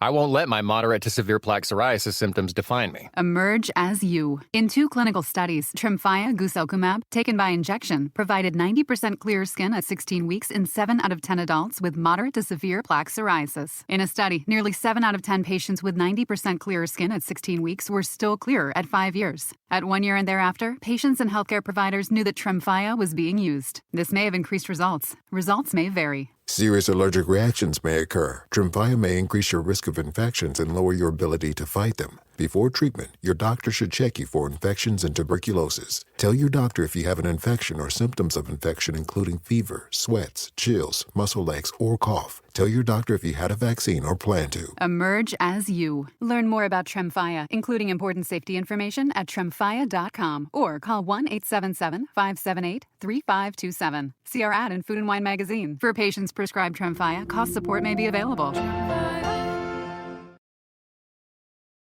I won't let my moderate to severe plaque psoriasis symptoms define me. Emerge as you. In 2 clinical studies, Tremfya guselkumab, taken by injection, provided 90% clearer skin at 16 weeks in 7 out of 10 adults with moderate to severe plaque psoriasis. In a study, nearly 7 out of 10 patients with 90% clearer skin at 16 weeks were still clearer at 5 years. At 1 year and thereafter, patients and healthcare providers knew that Tremfya was being used. This may have increased results. Results may vary. Serious allergic reactions may occur. Tremfya may increase your risk of infections and lower your ability to fight them. Before treatment, your doctor should check you for infections and tuberculosis. Tell your doctor if you have an infection or symptoms of infection, including fever, sweats, chills, muscle aches, or cough. Tell your doctor if you had a vaccine or plan to. Emerge as you. Learn more about Tremfya, including important safety information at tremfya.com or call 1-877-578-3527. See our ad in Food and Wine magazine. For patients prescribed Tremfya, cost support may be available.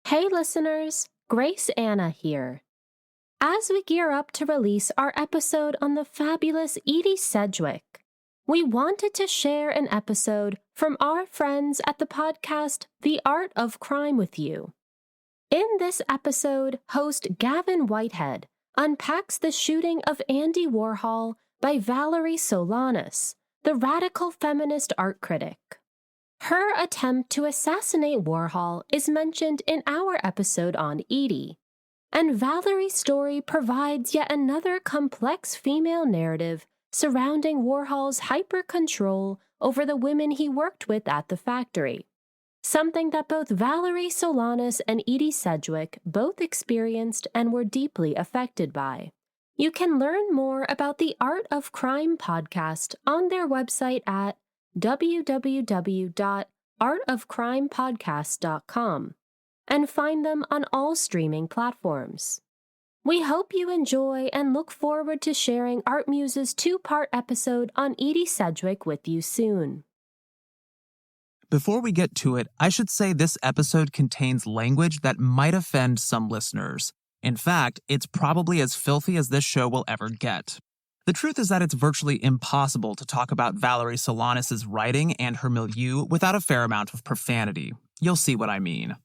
Hey listeners, Grace Anna here. As we gear up to release our episode on the fabulous Edie Sedgwick, we wanted to share an episode from our friends at the podcast The Art of Crime with you. In this episode, host Gavin Whitehead unpacks the shooting of Andy Warhol by Valerie Solanas, the radical feminist art critic. Her attempt to assassinate Warhol is mentioned in our episode on Edie, and Valerie's story provides yet another complex female narrative surrounding Warhol's hyper-control over the women he worked with at the factory, something that both Valerie Solanas and Edie Sedgwick both experienced and were deeply affected by. You can learn more about the Art of Crime podcast on their website at www.artofcrimepodcast.com and find them on all streaming platforms. We hope you enjoy and look forward to sharing ArtMuse's 2-part episode on Edie Sedgwick with you soon. Before we get to it, I should say this episode contains language that might offend some listeners. In fact, it's probably as filthy as this show will ever get. The truth is that it's virtually impossible to talk about Valerie Solanas' writing and her milieu without a fair amount of profanity. You'll see what I mean.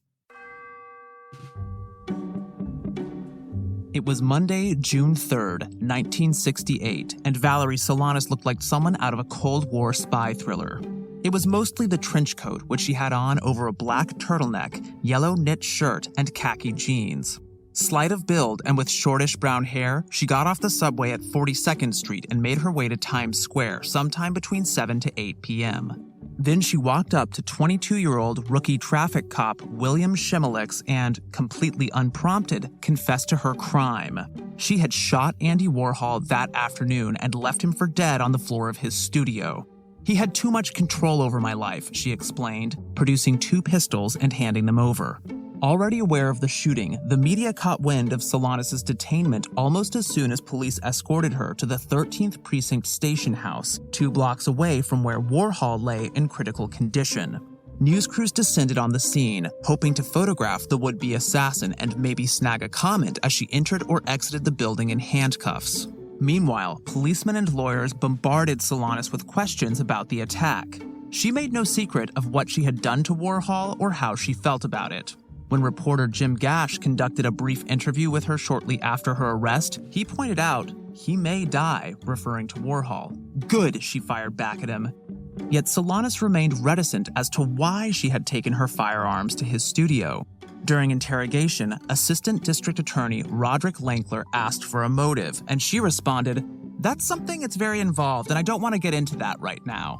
It was Monday, June 3rd, 1968, and Valerie Solanas looked like someone out of a Cold War spy thriller. It was mostly the trench coat, which she had on over a black turtleneck, yellow knit shirt, and khaki jeans. Slight of build and with shortish brown hair, she got off the subway at 42nd Street and made her way to Times Square sometime between 7 to 8 p.m. Then she walked up to 22-year-old rookie traffic cop William Shemelix and, completely unprompted, confessed to her crime. She had shot Andy Warhol that afternoon and left him for dead on the floor of his studio. He had too much control over my life, she explained, producing 2 pistols and handing them over. Already aware of the shooting, the media caught wind of Solanas' detainment almost as soon as police escorted her to the 13th Precinct Station House, 2 blocks away from where Warhol lay in critical condition. News crews descended on the scene, hoping to photograph the would-be assassin and maybe snag a comment as she entered or exited the building in handcuffs. Meanwhile, policemen and lawyers bombarded Solanas with questions about the attack. She made no secret of what she had done to Warhol or how she felt about it. When reporter Jim Gash conducted a brief interview with her shortly after her arrest, he pointed out, "He may die," referring to Warhol. "Good," she fired back at him. Yet Solanas remained reticent as to why she had taken her firearms to his studio. During interrogation, Assistant District Attorney Roderick Lankler asked for a motive, and she responded, "That's something that's very involved, and I don't want to get into that right now."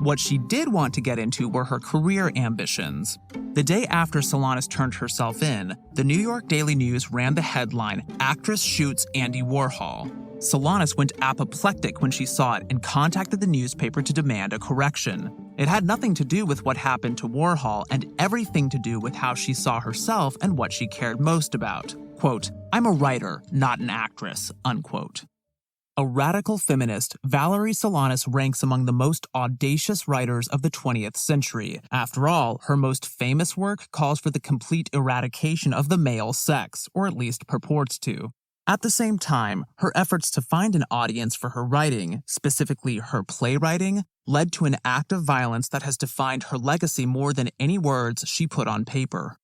What she did want to get into were her career ambitions. The day after Solanas turned herself in, the New York Daily News ran the headline, "Actress Shoots Andy Warhol." Solanas went apoplectic when she saw it and contacted the newspaper to demand a correction. It had nothing to do with what happened to Warhol and everything to do with how she saw herself and what she cared most about. Quote, "I'm a writer, not an actress," unquote. A radical feminist, Valerie Solanas ranks among the most audacious writers of the 20th century. After all, her most famous work calls for the complete eradication of the male sex, or at least purports to. At the same time, her efforts to find an audience for her writing, specifically her playwriting, led to an act of violence that has defined her legacy more than any words she put on paper.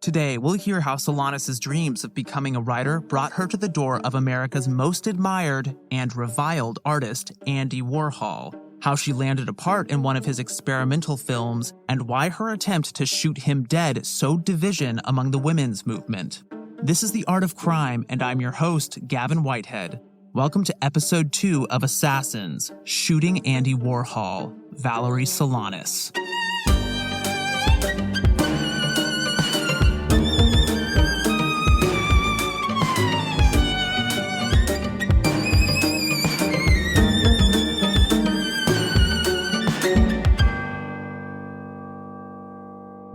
Today, we'll hear how Solanas' dreams of becoming a writer brought her to the door of America's most admired and reviled artist, Andy Warhol, how she landed a part in one of his experimental films, and why her attempt to shoot him dead sowed division among the women's movement. This is The Art of Crime, and I'm your host, Gavin Whitehead. Welcome to Episode 2 of Assassins, Shooting Andy Warhol, Valerie Solanas.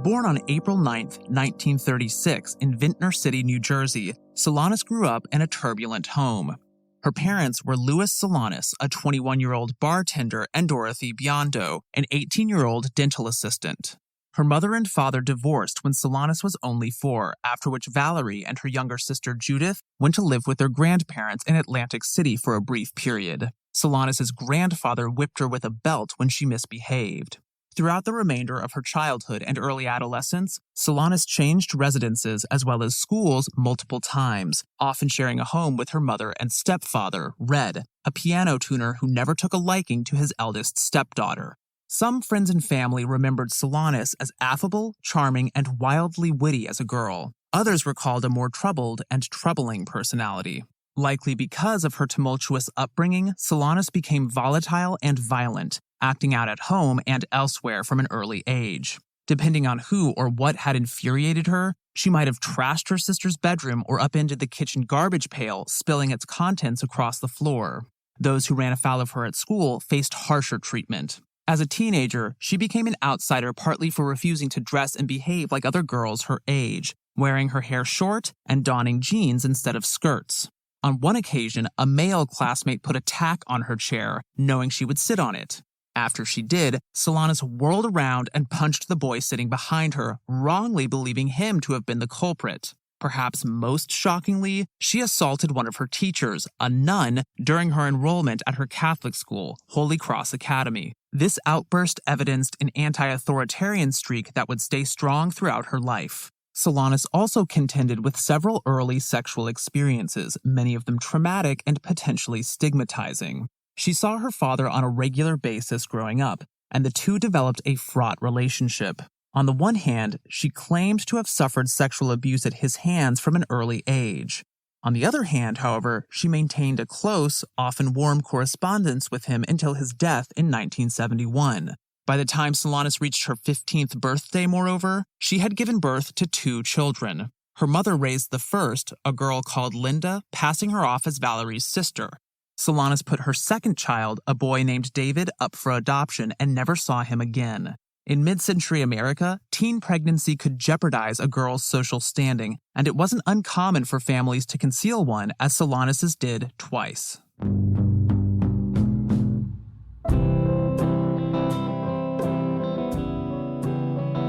Born on April 9, 1936, in Vintner City, New Jersey, Solanas grew up in a turbulent home. Her parents were Louis Solanas, a 21-year-old bartender, and Dorothy Biondo, an 18-year-old dental assistant. Her mother and father divorced when Solanas was only 4, after which Valerie and her younger sister Judith went to live with their grandparents in Atlantic City for a brief period. Solanas' grandfather whipped her with a belt when she misbehaved. Throughout the remainder of her childhood and early adolescence, Solanas changed residences as well as schools multiple times, often sharing a home with her mother and stepfather, Red, a piano tuner who never took a liking to his eldest stepdaughter. Some friends and family remembered Solanas as affable, charming, and wildly witty as a girl. Others recalled a more troubled and troubling personality. Likely because of her tumultuous upbringing, Solanas became volatile and violent, acting out at home and elsewhere from an early age. Depending on who or what had infuriated her, she might have trashed her sister's bedroom or upended the kitchen garbage pail, spilling its contents across the floor. Those who ran afoul of her at school faced harsher treatment. As a teenager, she became an outsider partly for refusing to dress and behave like other girls her age, wearing her hair short and donning jeans instead of skirts. On one occasion, a male classmate put a tack on her chair, knowing she would sit on it. After she did, Solanas whirled around and punched the boy sitting behind her, wrongly believing him to have been the culprit. Perhaps most shockingly, she assaulted one of her teachers, a nun, during her enrollment at her Catholic school, Holy Cross Academy. This outburst evidenced an anti-authoritarian streak that would stay strong throughout her life. Solanas also contended with several early sexual experiences, many of them traumatic and potentially stigmatizing. She saw her father on a regular basis growing up, and the two developed a fraught relationship. On the one hand, she claimed to have suffered sexual abuse at his hands from an early age. On the other hand, however, she maintained a close, often warm correspondence with him until his death in 1971. By the time Solanas reached her 15th birthday, moreover, she had given birth to 2 children. Her mother raised the first, a girl called Linda, passing her off as Valerie's sister. Solanas put her second child, a boy named David, up for adoption and never saw him again. In mid-century America, teen pregnancy could jeopardize a girl's social standing, and it wasn't uncommon for families to conceal one, as Solanas' did twice.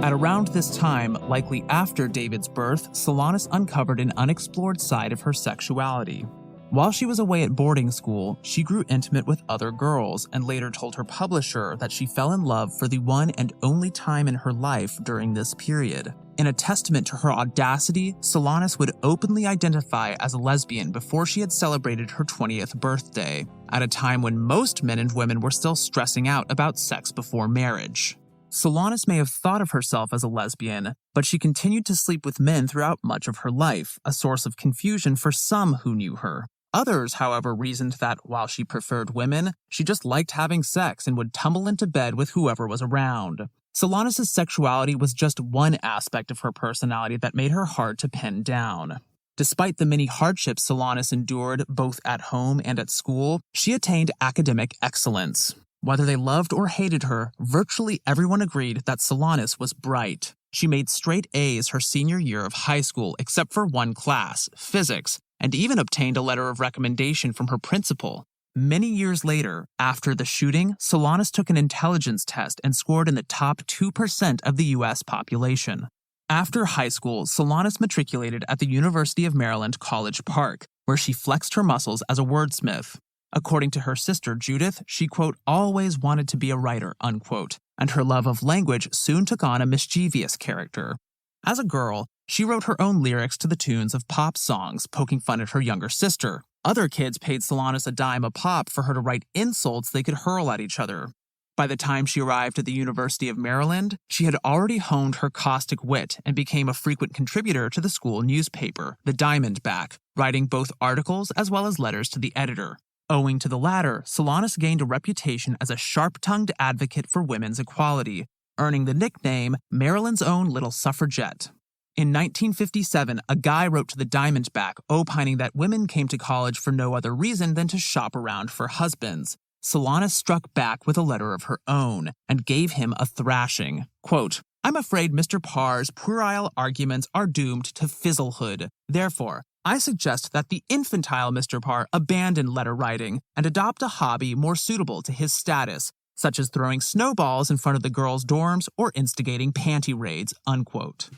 At around this time, likely after David's birth, Solanas uncovered an unexplored side of her sexuality. While she was away at boarding school, she grew intimate with other girls and later told her publisher that she fell in love for the one and only time in her life during this period. In a testament to her audacity, Solanas would openly identify as a lesbian before she had celebrated her 20th birthday, at a time when most men and women were still stressing out about sex before marriage. Solanas may have thought of herself as a lesbian, but she continued to sleep with men throughout much of her life, a source of confusion for some who knew her. Others, however, reasoned that while she preferred women, she just liked having sex and would tumble into bed with whoever was around. Solanas' sexuality was just one aspect of her personality that made her hard to pin down. Despite the many hardships Solanas endured both at home and at school, she attained academic excellence. Whether they loved or hated her, virtually everyone agreed that Solanas was bright. She made straight A's her senior year of high school except for one class, physics, and even obtained a letter of recommendation from her principal. Many years later, after the shooting, Solanas took an intelligence test and scored in the top 2% of the U.S. population. After high school, Solanas matriculated at the University of Maryland, College Park, where she flexed her muscles as a wordsmith. According to her sister Judith, she, quote, always wanted to be a writer, unquote, and her love of language soon took on a mischievous character. As a girl, she wrote her own lyrics to the tunes of pop songs, poking fun at her younger sister. Other kids paid Solanas a dime a pop for her to write insults they could hurl at each other. By the time she arrived at the University of Maryland, she had already honed her caustic wit and became a frequent contributor to the school newspaper, the Diamondback, writing both articles as well as letters to the editor. Owing to the latter, Solanas gained a reputation as a sharp-tongued advocate for women's equality, earning the nickname Maryland's own Little Suffragette. In 1957, a guy wrote to the Diamondback opining that women came to college for no other reason than to shop around for husbands. Solanas struck back with a letter of her own and gave him a thrashing. Quote, I'm afraid Mr. Parr's puerile arguments are doomed to fizzlehood. Therefore, I suggest that the infantile Mr. Parr abandon letter writing and adopt a hobby more suitable to his status, such as throwing snowballs in front of the girls' dorms or instigating panty raids, unquote.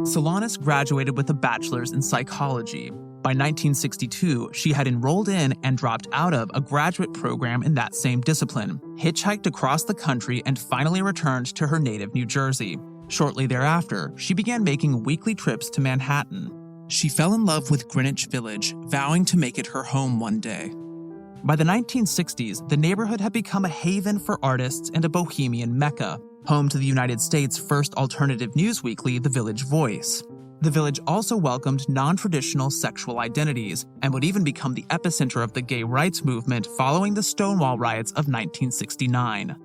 Solanas graduated with a bachelor's in psychology. By 1962, she had enrolled in and dropped out of a graduate program in that same discipline, hitchhiked across the country, and finally returned to her native New Jersey. Shortly thereafter, she began making weekly trips to Manhattan. She fell in love with Greenwich Village, vowing to make it her home one day. By the 1960s, the neighborhood had become a haven for artists and a bohemian mecca, home to the United States' first alternative news weekly, The Village Voice. The village also welcomed non-traditional sexual identities and would even become the epicenter of the gay rights movement following the Stonewall riots of 1969.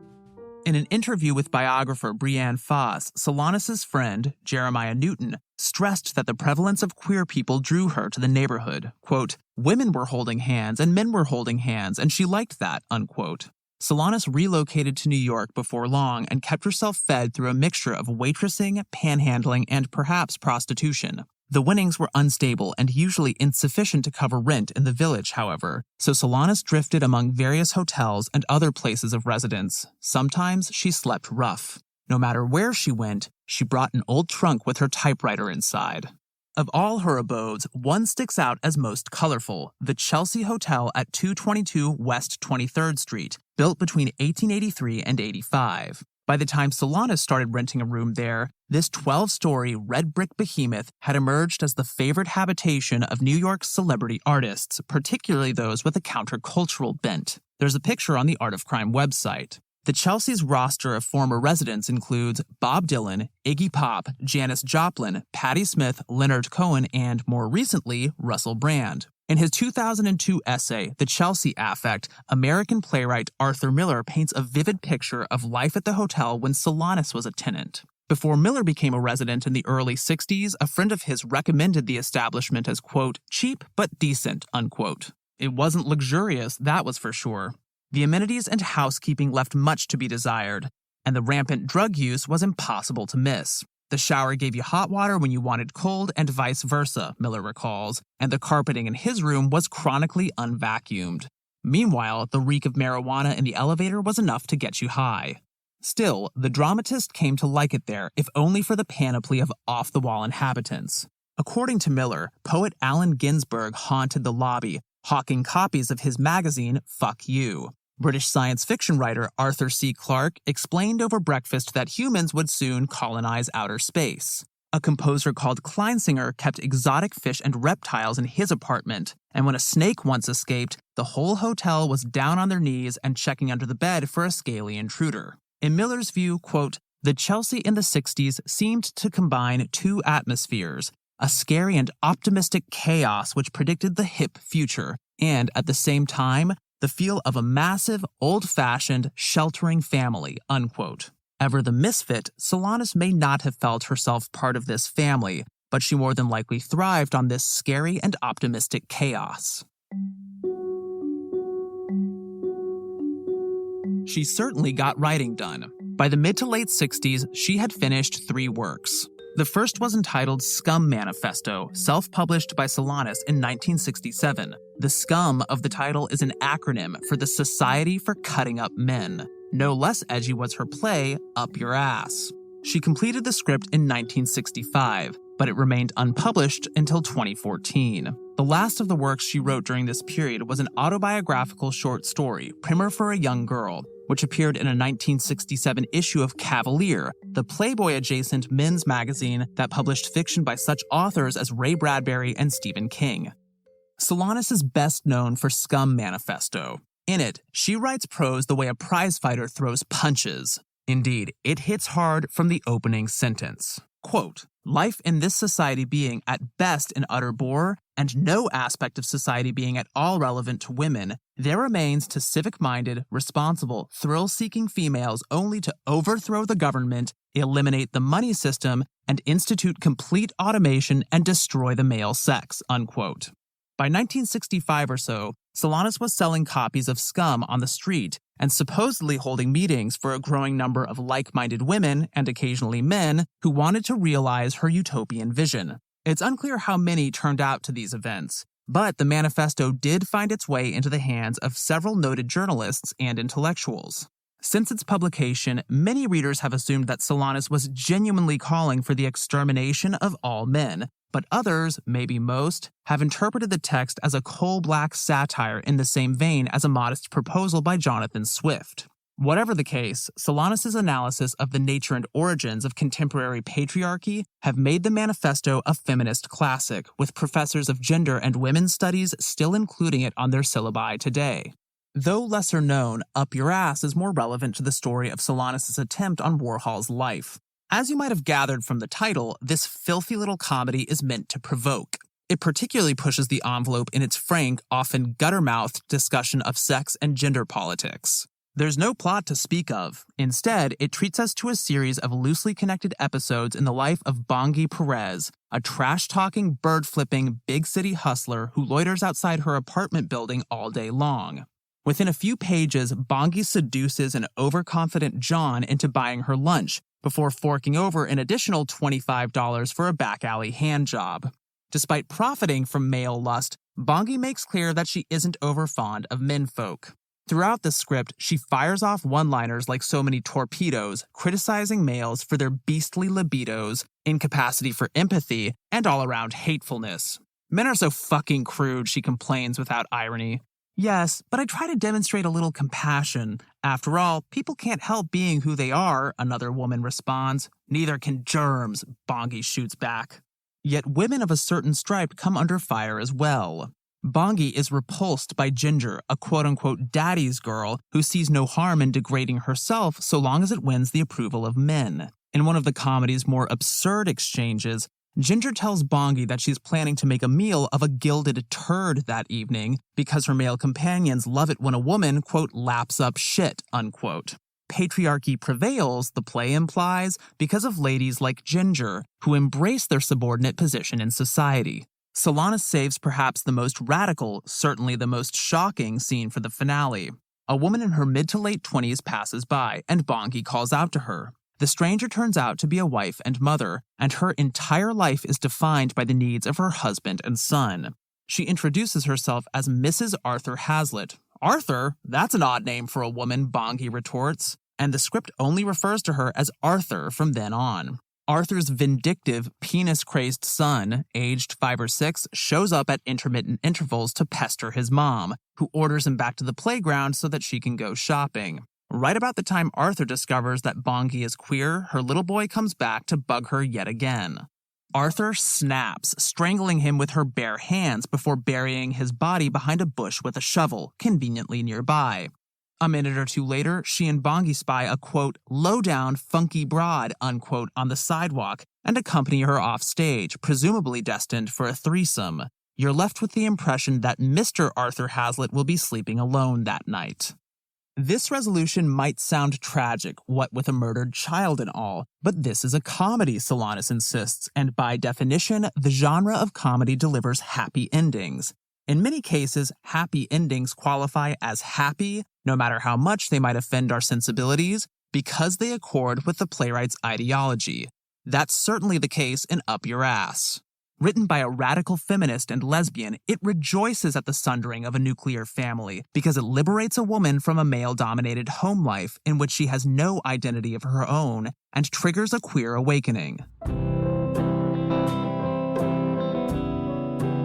In an interview with biographer Brianne Foss, Solanas' friend, Jeremiah Newton, stressed that the prevalence of queer people drew her to the neighborhood. Quote, women were holding hands and men were holding hands, and she liked that, unquote. Solanas relocated to New York before long and kept herself fed through a mixture of waitressing, panhandling, and perhaps prostitution. The winnings were unstable and usually insufficient to cover rent in the village, however, so Solanas drifted among various hotels and other places of residence. Sometimes she slept rough. No matter where she went, she brought an old trunk with her typewriter inside. Of all her abodes, one sticks out as most colorful, the Chelsea Hotel at 222 West 23rd Street, built between 1883 and 85. By the time Solanas started renting a room there, this 12-story red brick behemoth had emerged as the favorite habitation of New York's celebrity artists, particularly those with a countercultural bent. There's a picture on the Art of Crime website. The Chelsea's roster of former residents includes Bob Dylan, Iggy Pop, Janis Joplin, Patti Smith, Leonard Cohen, and, more recently, Russell Brand. In his 2002 essay, The Chelsea Affect, American playwright Arthur Miller paints a vivid picture of life at the hotel when Solanas was a tenant. Before Miller became a resident in the early 60s, a friend of his recommended the establishment as, quote, cheap but decent, unquote. It wasn't luxurious, that was for sure. The amenities and housekeeping left much to be desired, and the rampant drug use was impossible to miss. The shower gave you hot water when you wanted cold and vice versa, Miller recalls, and the carpeting in his room was chronically unvacuumed. Meanwhile, the reek of marijuana in the elevator was enough to get you high. Still, the dramatist came to like it there, if only for the panoply of off-the-wall inhabitants. According to Miller, poet Allen Ginsberg haunted the lobby, hawking copies of his magazine, Fuck You. British science fiction writer Arthur C. Clarke explained over breakfast that humans would soon colonize outer space. A composer called Kleinsinger kept exotic fish and reptiles in his apartment, and when a snake once escaped, the whole hotel was down on their knees and checking under the bed for a scaly intruder. In Miller's view, quote, the Chelsea in the 60s seemed to combine two atmospheres, a scary and optimistic chaos which predicted the hip future, and at the same time, the feel of a massive, old-fashioned, sheltering family, unquote. Ever the misfit, Solanas may not have felt herself part of this family, but she more than likely thrived on this scary and optimistic chaos. She certainly got writing done. By the mid to late 60s, she had finished 3 works. The first was entitled Scum Manifesto, self-published by Solanas in 1967. The scum of the title is an acronym for the Society for Cutting Up Men. No less edgy was her play, Up Your Ass. She completed the script in 1965, but it remained unpublished until 2014. The last of the works she wrote during this period was an autobiographical short story, Primer for a Young Girl, which appeared in a 1967 issue of Cavalier, the Playboy-adjacent men's magazine that published fiction by such authors as Ray Bradbury and Stephen King. Solanas is best known for Scum Manifesto. In it, she writes prose the way a prizefighter throws punches. Indeed, it hits hard from the opening sentence. Quote, "Life in this society being at best an utter bore, and no aspect of society being at all relevant to women, there remains to civic-minded, responsible, thrill-seeking females only to overthrow the government, eliminate the money system, and institute complete automation and destroy the male sex," unquote. By 1965 or so, Solanas was selling copies of Scum on the street and supposedly holding meetings for a growing number of like-minded women, and occasionally men, who wanted to realize her utopian vision. It's unclear how many turned out to these events, but the manifesto did find its way into the hands of several noted journalists and intellectuals. Since its publication, many readers have assumed that Solanas was genuinely calling for the extermination of all men, but others, maybe most, have interpreted the text as a coal-black satire in the same vein as a modest proposal by Jonathan Swift. Whatever the case, Solanas' analysis of the nature and origins of contemporary patriarchy have made the manifesto a feminist classic, with professors of gender and women's studies still including it on their syllabi today. Though lesser known, Up Your Ass is more relevant to the story of Solanas' attempt on Warhol's life. As you might have gathered from the title, this filthy little comedy is meant to provoke. It particularly pushes the envelope in its frank, often gutter-mouthed discussion of sex and gender politics. There's no plot to speak of. Instead, it treats us to a series of loosely connected episodes in the life of Bongi Perez, a trash-talking, bird-flipping, big-city hustler who loiters outside her apartment building all day long. Within a few pages, Bongi seduces an overconfident John into buying her lunch, before forking over an additional $25 for a back-alley hand job. Despite profiting from male lust, Bongi makes clear that she isn't overfond of menfolk. Throughout the script, she fires off one-liners like so many torpedoes, criticizing males for their beastly libidos, incapacity for empathy, and all-around hatefulness. "Men are so fucking crude," she complains without irony. "Yes, but I try to demonstrate a little compassion. After all, people can't help being who they are," another woman responds. "Neither can germs," Bongi shoots back. Yet women of a certain stripe come under fire as well. Bongi is repulsed by Ginger, a quote-unquote daddy's girl who sees no harm in degrading herself so long as it wins the approval of men. In one of the comedy's more absurd exchanges, Ginger tells Bongi that she's planning to make a meal of a gilded turd that evening because her male companions love it when a woman, quote, laps up shit, unquote. Patriarchy prevails, the play implies, because of ladies like Ginger, who embrace their subordinate position in society. Solanas saves perhaps the most radical, certainly the most shocking scene for the finale. A woman in her mid to late 20s passes by, and Bongi calls out to her. The stranger turns out to be a wife and mother, and her entire life is defined by the needs of her husband and son. She introduces herself as Mrs. Arthur Hazlitt. "Arthur? That's an odd name for a woman," Bongi retorts, and the script only refers to her as Arthur from then on. Arthur's vindictive, penis-crazed son, aged 5 or 6, shows up at intermittent intervals to pester his mom, who orders him back to the playground so that she can go shopping. Right about the time Arthur discovers that Bongi is queer, her little boy comes back to bug her yet again. Arthur snaps, strangling him with her bare hands before burying his body behind a bush with a shovel, conveniently nearby. A minute or two later, she and Bongi spy a, quote, low-down, funky broad, unquote, on the sidewalk and accompany her off stage, presumably destined for a threesome. You're left with the impression that Mr. Arthur Hazlitt will be sleeping alone that night. This resolution might sound tragic, what with a murdered child and all, but this is a comedy, Solanas insists, and by definition, the genre of comedy delivers happy endings. In many cases, happy endings qualify as happy, no matter how much they might offend our sensibilities, because they accord with the playwright's ideology. That's certainly the case in Up Your Ass. Written by a radical feminist and lesbian, it rejoices at the sundering of a nuclear family because it liberates a woman from a male-dominated home life in which she has no identity of her own and triggers a queer awakening.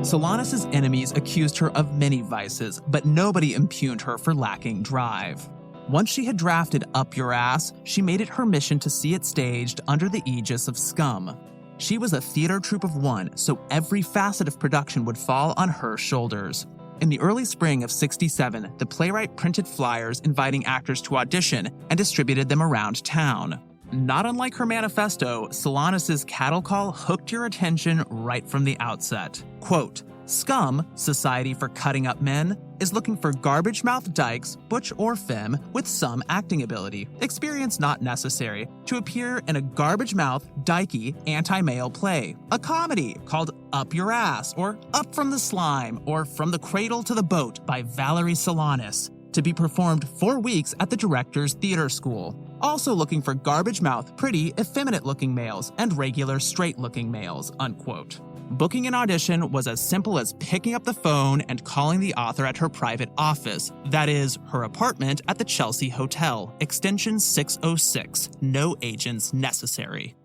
Solanas' enemies accused her of many vices, but nobody impugned her for lacking drive. Once she had drafted Up Your Ass, she made it her mission to see it staged under the aegis of Scum. She was a theater troupe of one, so every facet of production would fall on her shoulders. In the early spring of '67, the playwright printed flyers inviting actors to audition and distributed them around town. Not unlike her manifesto, Solanas' cattle call hooked your attention right from the outset. Quote, Scum, Society for Cutting Up Men, is looking for garbage-mouthed dykes, butch or femme, with some acting ability, experience not necessary, to appear in a garbage-mouthed, dykey, anti-male play, a comedy called Up Your Ass, or Up from the Slime, or From the Cradle to the Boat by Valerie Solanas, to be performed 4 weeks at the Director's Theater School. Also looking for garbage-mouthed, pretty, effeminate-looking males and regular straight-looking males, unquote. Booking an audition was as simple as picking up the phone and calling the author at her private office, that is, her apartment at the Chelsea Hotel, extension 606, no agents necessary.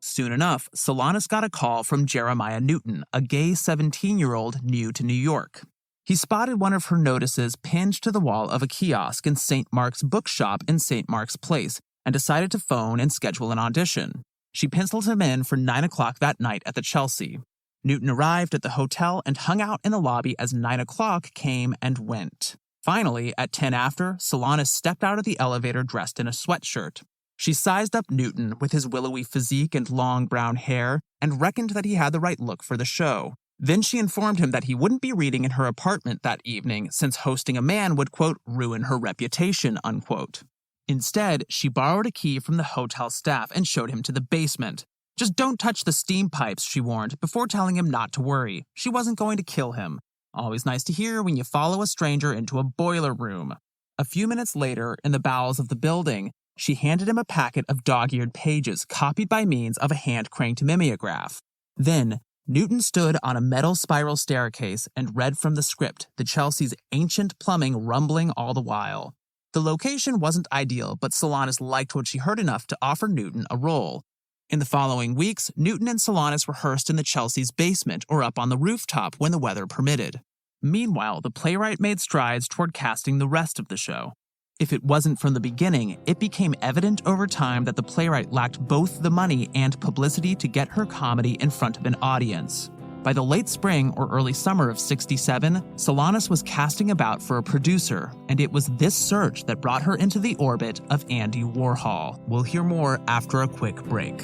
Soon enough, Solanas got a call from Jeremiah Newton, a gay 17-year-old new to New York. He spotted one of her notices pinned to the wall of a kiosk in St. Mark's Bookshop in St. Mark's Place and decided to phone and schedule an audition. She penciled him in for 9 o'clock that night at the Chelsea. Newton arrived at the hotel and hung out in the lobby as 9 o'clock came and went. Finally, at 10 after, Solanas stepped out of the elevator dressed in a sweatshirt. She sized up Newton with his willowy physique and long brown hair and reckoned that he had the right look for the show. Then she informed him that he wouldn't be reading in her apartment that evening since hosting a man would, quote, ruin her reputation, unquote. Instead, she borrowed a key from the hotel staff and showed him to the basement. Just don't touch the steam pipes, she warned, before telling him not to worry. She wasn't going to kill him. Always nice to hear when you follow a stranger into a boiler room. A few minutes later, in the bowels of the building, she handed him a packet of dog-eared pages copied by means of a hand-cranked mimeograph. Then, Newton stood on a metal spiral staircase and read from the script, the Chelsea's ancient plumbing rumbling all the while. The location wasn't ideal, but Solanas liked what she heard enough to offer Newton a role. In the following weeks, Newton and Solanas rehearsed in the Chelsea's basement or up on the rooftop when the weather permitted. Meanwhile, the playwright made strides toward casting the rest of the show. If it wasn't from the beginning, it became evident over time that the playwright lacked both the money and publicity to get her comedy in front of an audience. By the late spring or early summer of '67, Solanas was casting about for a producer, and it was this search that brought her into the orbit of Andy Warhol. We'll hear more after a quick break.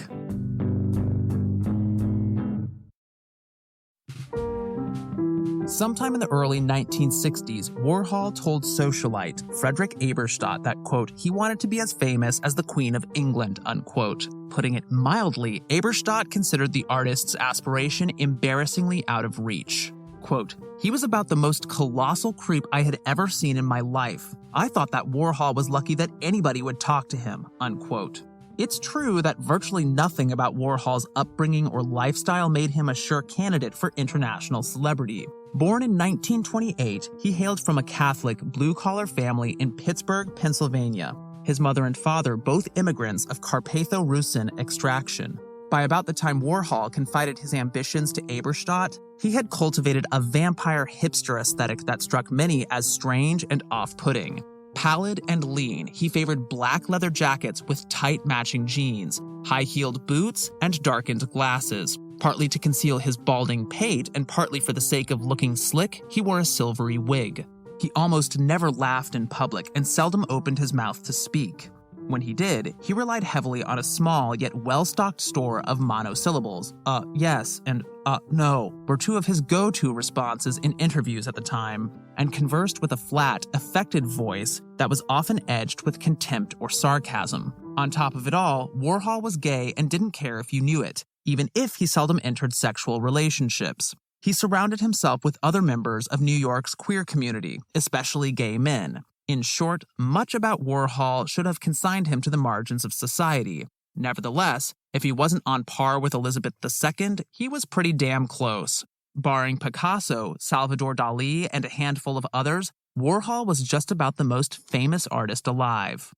Sometime in the early 1960s, Warhol told socialite Frederick Eberstadt that, quote, he wanted to be as famous as the Queen of England, unquote. Putting it mildly, Eberstadt considered the artist's aspiration embarrassingly out of reach. Quote, he was about the most colossal creep I had ever seen in my life. I thought that Warhol was lucky that anybody would talk to him, unquote. It's true that virtually nothing about Warhol's upbringing or lifestyle made him a sure candidate for international celebrity. Born in 1928, he hailed from a Catholic, blue-collar family in Pittsburgh, Pennsylvania. His mother and father both immigrants of Carpatho-Rusyn extraction. By about the time Warhol confided his ambitions to Eberstadt, he had cultivated a vampire hipster aesthetic that struck many as strange and off-putting. Pallid and lean, he favored black leather jackets with tight matching jeans, high-heeled boots, and darkened glasses. Partly to conceal his balding pate and partly for the sake of looking slick, he wore a silvery wig. He almost never laughed in public and seldom opened his mouth to speak. When he did, he relied heavily on a small yet well-stocked store of monosyllables. Yes, and no, were two of his go-to responses in interviews at the time, and conversed with a flat, affected voice that was often edged with contempt or sarcasm. On top of it all, Warhol was gay and didn't care if you knew it, even if he seldom entered sexual relationships. He surrounded himself with other members of New York's queer community, especially gay men. In short, much about Warhol should have consigned him to the margins of society. Nevertheless, if he wasn't on par with Elizabeth II, he was pretty damn close. Barring Picasso, Salvador Dali, and a handful of others, Warhol was just about the most famous artist alive.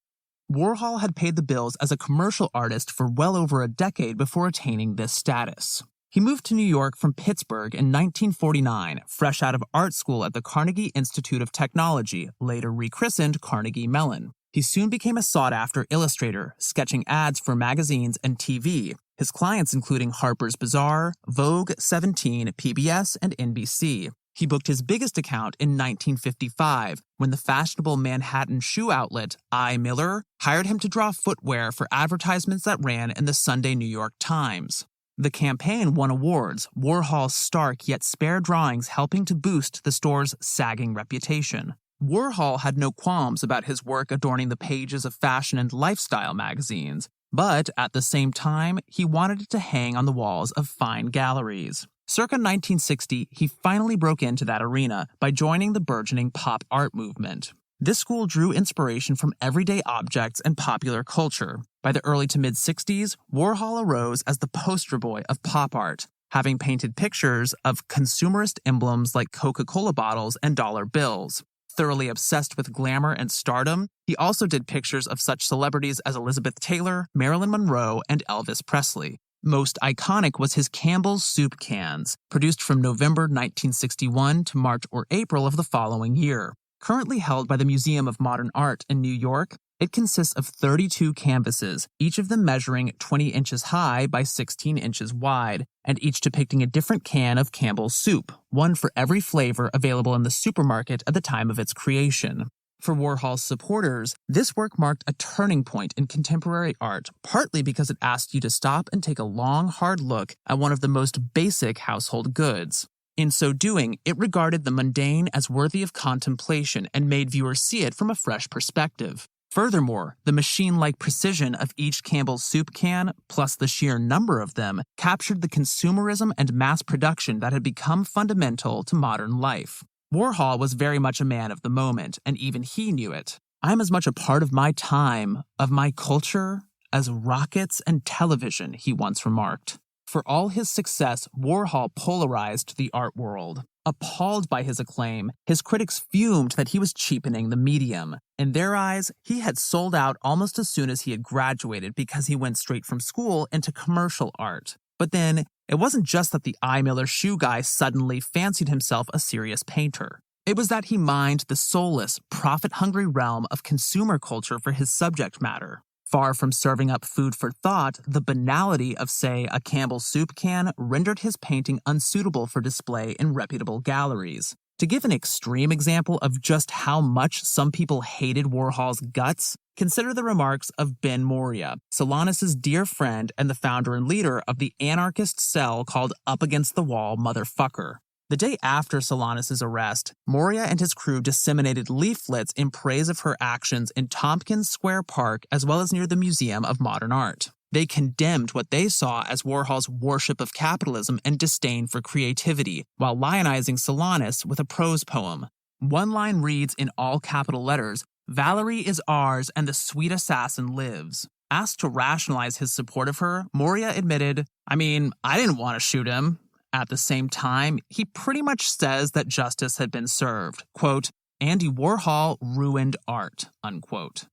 Warhol had paid the bills as a commercial artist for well over a decade before attaining this status. He moved to New York from Pittsburgh in 1949, fresh out of art school at the Carnegie Institute of Technology, later rechristened Carnegie Mellon. He soon became a sought-after illustrator, sketching ads for magazines and TV, his clients including Harper's Bazaar, Vogue, 17, PBS, and NBC. He booked his biggest account in 1955, when the fashionable Manhattan shoe outlet, I. Miller, hired him to draw footwear for advertisements that ran in the Sunday New York Times. The campaign won awards, Warhol's stark yet spare drawings helping to boost the store's sagging reputation. Warhol had no qualms about his work adorning the pages of fashion and lifestyle magazines, but at the same time, he wanted it to hang on the walls of fine galleries. Circa 1960, he finally broke into that arena by joining the burgeoning pop art movement. This school drew inspiration from everyday objects and popular culture. By the early to mid-60s, Warhol arose as the poster boy of pop art, having painted pictures of consumerist emblems like Coca-Cola bottles and dollar bills. Thoroughly obsessed with glamour and stardom, he also did pictures of such celebrities as Elizabeth Taylor, Marilyn Monroe, and Elvis Presley. Most iconic was his Campbell's soup cans, produced from November 1961 to March or April of the following year. Currently held by the Museum of Modern Art in New York, it consists of 32 canvases, each of them measuring 20 inches high by 16 inches wide, and each depicting a different can of Campbell's soup, one for every flavor available in the supermarket at the time of its creation. For Warhol's supporters, this work marked a turning point in contemporary art, partly because it asked you to stop and take a long, hard look at one of the most basic household goods. In so doing, it regarded the mundane as worthy of contemplation and made viewers see it from a fresh perspective. Furthermore, the machine-like precision of each Campbell's soup can, plus the sheer number of them, captured the consumerism and mass production that had become fundamental to modern life. Warhol was very much a man of the moment, and even he knew it. "I'm as much a part of my time, of my culture, as rockets and television," he once remarked. For all his success, Warhol polarized the art world. Appalled by his acclaim, his critics fumed that he was cheapening the medium. In their eyes, he had sold out almost as soon as he had graduated because he went straight from school into commercial art. But then, it wasn't just that the I. Miller shoe guy suddenly fancied himself a serious painter. It was that he mined the soulless, profit-hungry realm of consumer culture for his subject matter. Far from serving up food for thought, the banality of, say, a Campbell's soup can rendered his painting unsuitable for display in reputable galleries. To give an extreme example of just how much some people hated Warhol's guts, consider the remarks of Ben Moria, Solanas' dear friend and the founder and leader of the anarchist cell called Up Against the Wall Motherfucker. The day after Solanas' arrest, Moria and his crew disseminated leaflets in praise of her actions in Tompkins Square Park as well as near the Museum of Modern Art. They condemned what they saw as Warhol's worship of capitalism and disdain for creativity, while lionizing Solanas with a prose poem. One line reads in all capital letters, "Valerie is ours and the sweet assassin lives." Asked to rationalize his support of her, Moria admitted, I didn't want to shoot him. At the same time, he pretty much says that justice had been served. Quote, "Andy Warhol ruined art," unquote.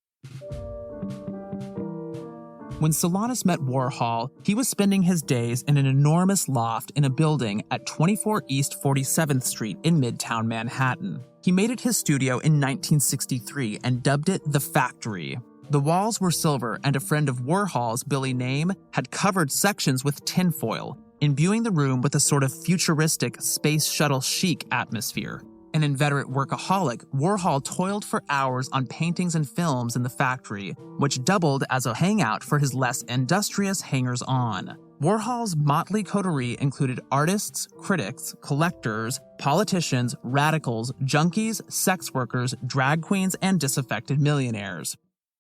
When Solanas met Warhol, he was spending his days in an enormous loft in a building at 24 East 47th Street in Midtown Manhattan. He made it his studio in 1963 and dubbed it The Factory. The walls were silver, and a friend of Warhol's, Billy Name, had covered sections with tinfoil, imbuing the room with a sort of futuristic space shuttle chic atmosphere. An inveterate workaholic, Warhol toiled for hours on paintings and films in the factory, which doubled as a hangout for his less industrious hangers-on. Warhol's motley coterie included artists, critics, collectors, politicians, radicals, junkies, sex workers, drag queens, and disaffected millionaires.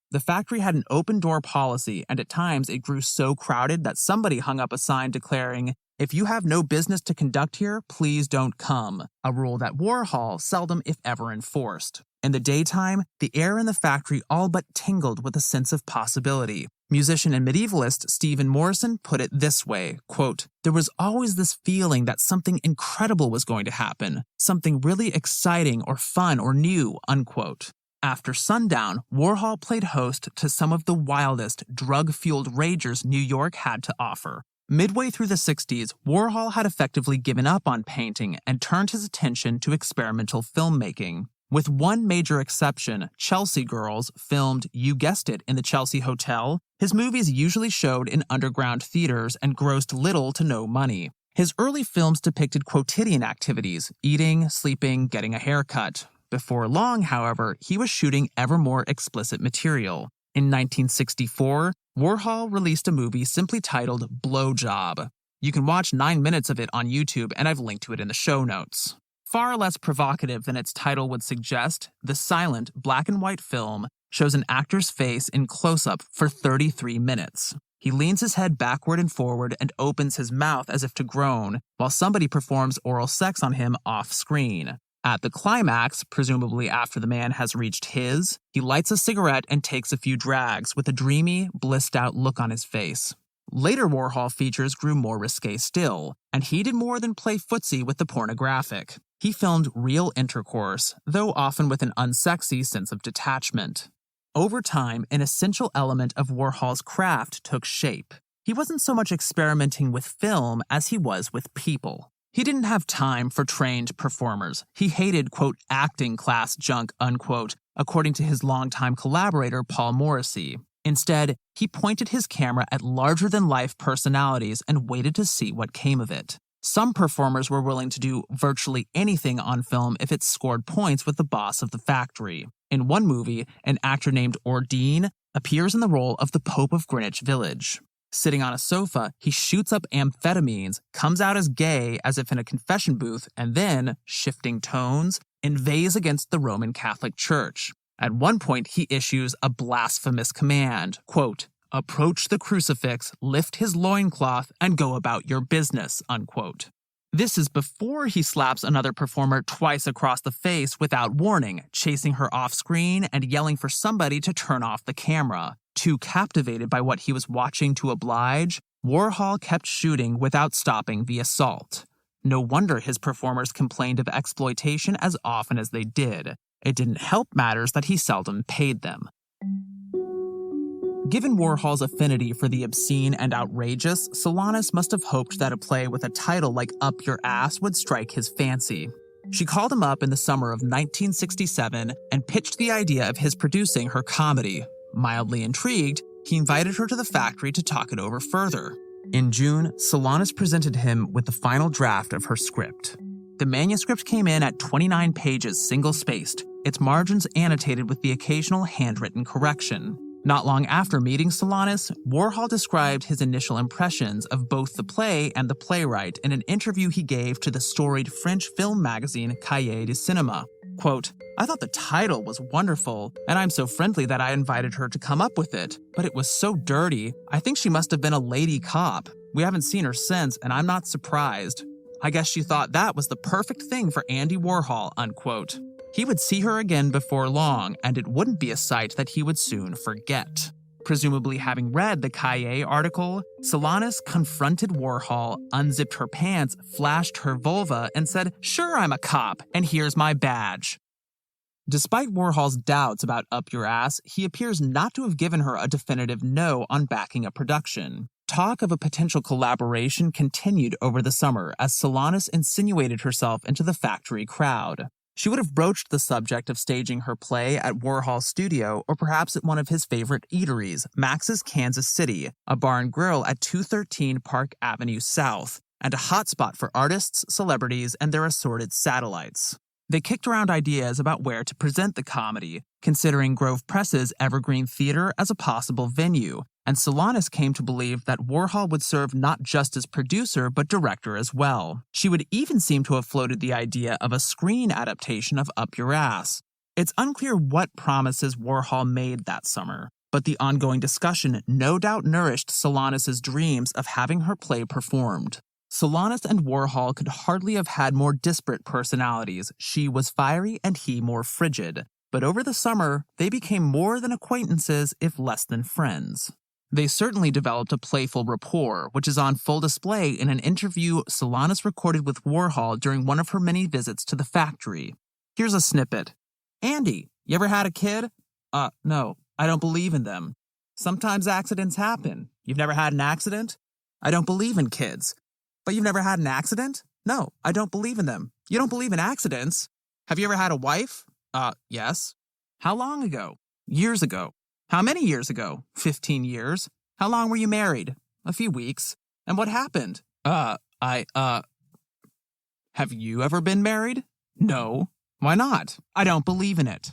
The factory had an open-door policy, and at times it grew so crowded that somebody hung up a sign declaring, "If you have no business to conduct here, please don't come," a rule that Warhol seldom if ever enforced. In the daytime, the air in the factory all but tingled with a sense of possibility. Musician and medievalist Stephen Morrison put it this way, quote, "There was always this feeling that something incredible was going to happen, something really exciting or fun or new," unquote. After sundown, Warhol played host to some of the wildest, drug-fueled ragers New York had to offer. Midway through the 60s, Warhol had effectively given up on painting and turned his attention to experimental filmmaking. With one major exception, Chelsea Girls, filmed, you guessed it, in the Chelsea Hotel, his movies usually showed in underground theaters and grossed little to no money. His early films depicted quotidian activities, eating, sleeping, getting a haircut. Before long, however, he was shooting ever more explicit material. In 1964, Warhol released a movie simply titled Blowjob. You can watch 9 minutes of it on YouTube, and I've linked to it in the show notes. Far less provocative than its title would suggest, the silent, black-and-white film shows an actor's face in close-up for 33 minutes. He leans his head backward and forward and opens his mouth as if to groan, while somebody performs oral sex on him off-screen. At the climax, presumably after the man has reached his, he lights a cigarette and takes a few drags with a dreamy, blissed-out look on his face. Later Warhol features grew more risque still, and he did more than play footsie with the pornographic. He filmed real intercourse, though often with an unsexy sense of detachment. Over time, an essential element of Warhol's craft took shape. He wasn't so much experimenting with film as he was with people. He didn't have time for trained performers. He hated, quote, acting class junk, unquote, according to his longtime collaborator Paul Morrissey. Instead, he pointed his camera at larger-than-life personalities and waited to see what came of it. Some performers were willing to do virtually anything on film if it scored points with the boss of the factory. In one movie, an actor named Ordine appears in the role of the Pope of Greenwich Village. Sitting on a sofa, he shoots up amphetamines, comes out as gay as if in a confession booth, and then, shifting tones, inveighs against the Roman Catholic Church. At one point, he issues a blasphemous command, quote, approach the crucifix, lift his loincloth, and go about your business, unquote. This is before he slaps another performer twice across the face without warning, chasing her off-screen and yelling for somebody to turn off the camera. Too captivated by what he was watching to oblige, Warhol kept shooting without stopping the assault. No wonder his performers complained of exploitation as often as they did. It didn't help matters that he seldom paid them. Given Warhol's affinity for the obscene and outrageous, Solanas must have hoped that a play with a title like Up Your Ass would strike his fancy. She called him up in the summer of 1967 and pitched the idea of his producing her comedy. Mildly intrigued, he invited her to the factory to talk it over further. In June, Solanas presented him with the final draft of her script. The manuscript came in at 29 pages single-spaced, its margins annotated with the occasional handwritten correction. Not long after meeting Solanas, Warhol described his initial impressions of both the play and the playwright in an interview he gave to the storied French film magazine Cahiers du Cinéma. Quote, I thought the title was wonderful, and I'm so friendly that I invited her to come up with it, but it was so dirty. I think she must have been a lady cop. We haven't seen her since, and I'm not surprised. I guess she thought that was the perfect thing for Andy Warhol, unquote. He would see her again before long, and it wouldn't be a sight that he would soon forget. Presumably having read the Cahiers article, Solanas confronted Warhol, unzipped her pants, flashed her vulva, and said, sure, I'm a cop, and here's my badge. Despite Warhol's doubts about Up Your Ass, he appears not to have given her a definitive no on backing a production. Talk of a potential collaboration continued over the summer as Solanas insinuated herself into the factory crowd. She would have broached the subject of staging her play at Warhol's studio or perhaps at one of his favorite eateries, Max's Kansas City, a bar and grill at 213 Park Avenue South, and a hotspot for artists, celebrities, and their assorted satellites. They kicked around ideas about where to present the comedy, considering Grove Press's Evergreen Theater as a possible venue, and Solanas came to believe that Warhol would serve not just as producer but director as well. She would even seem to have floated the idea of a screen adaptation of Up Your Ass. It's unclear what promises Warhol made that summer, but the ongoing discussion no doubt nourished Solanas' dreams of having her play performed. Solanas and Warhol could hardly have had more disparate personalities. She was fiery and he more frigid. But over the summer, they became more than acquaintances, if less than friends. They certainly developed a playful rapport, which is on full display in an interview Solanas recorded with Warhol during one of her many visits to the factory. Here's a snippet. Andy, you ever had a kid? No, I don't believe in them. Sometimes accidents happen. You've never had an accident? I don't believe in kids. But you've never had an accident? No, I don't believe in them. You don't believe in accidents? Have you ever had a wife? Yes. How long ago? Years ago. How many years ago? 15 years. How long were you married? A few weeks. And what happened? Have you ever been married? No. Why not? I don't believe in it.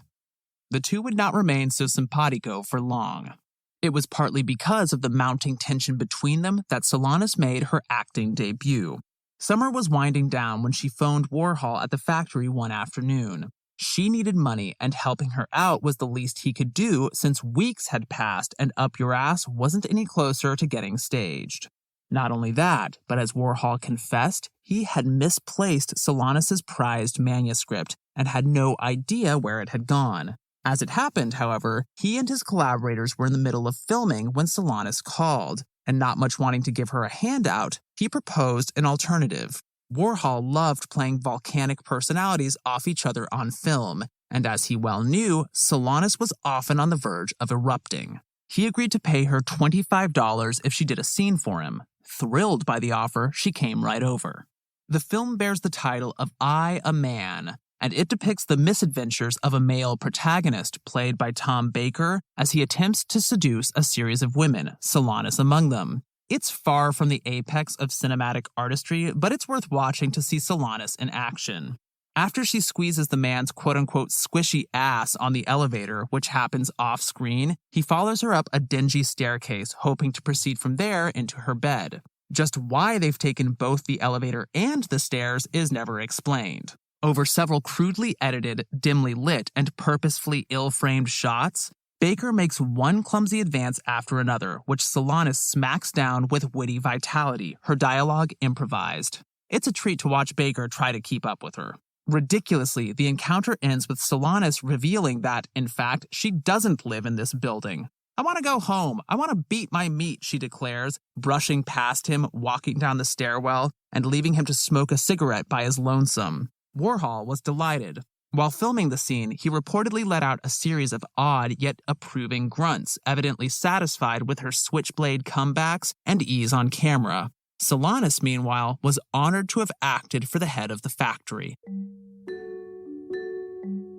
The two would not remain so simpatico for long. It was partly because of the mounting tension between them that Solanas made her acting debut. Summer was winding down when she phoned Warhol at the factory one afternoon. She needed money, and helping her out was the least he could do since weeks had passed and Up Your Ass wasn't any closer to getting staged. Not only that, but as Warhol confessed, he had misplaced Solanas' prized manuscript and had no idea where it had gone. As it happened, however, he and his collaborators were in the middle of filming when Solanas called, and not much wanting to give her a handout, he proposed an alternative. Warhol loved playing volcanic personalities off each other on film, and as he well knew, Solanas was often on the verge of erupting. He agreed to pay her $25 if she did a scene for him. Thrilled by the offer, she came right over. The film bears the title of I, a Man, and it depicts the misadventures of a male protagonist played by Tom Baker as he attempts to seduce a series of women, Solanas among them. It's far from the apex of cinematic artistry, but it's worth watching to see Solanas in action. After she squeezes the man's quote-unquote squishy ass on the elevator, which happens off-screen, he follows her up a dingy staircase, hoping to proceed from there into her bed. Just why they've taken both the elevator and the stairs is never explained. Over several crudely edited, dimly lit, and purposefully ill-framed shots, Baker makes one clumsy advance after another, which Solanas smacks down with witty vitality, her dialogue improvised. It's a treat to watch Baker try to keep up with her. Ridiculously, the encounter ends with Solanas revealing that, in fact, she doesn't live in this building. I want to go home. I want to beat my meat, she declares, brushing past him, walking down the stairwell, and leaving him to smoke a cigarette by his lonesome. Warhol was delighted. While filming the scene, he reportedly let out a series of odd yet approving grunts, evidently satisfied with her switchblade comebacks and ease on camera. Solanas, meanwhile, was honored to have acted for the head of the factory.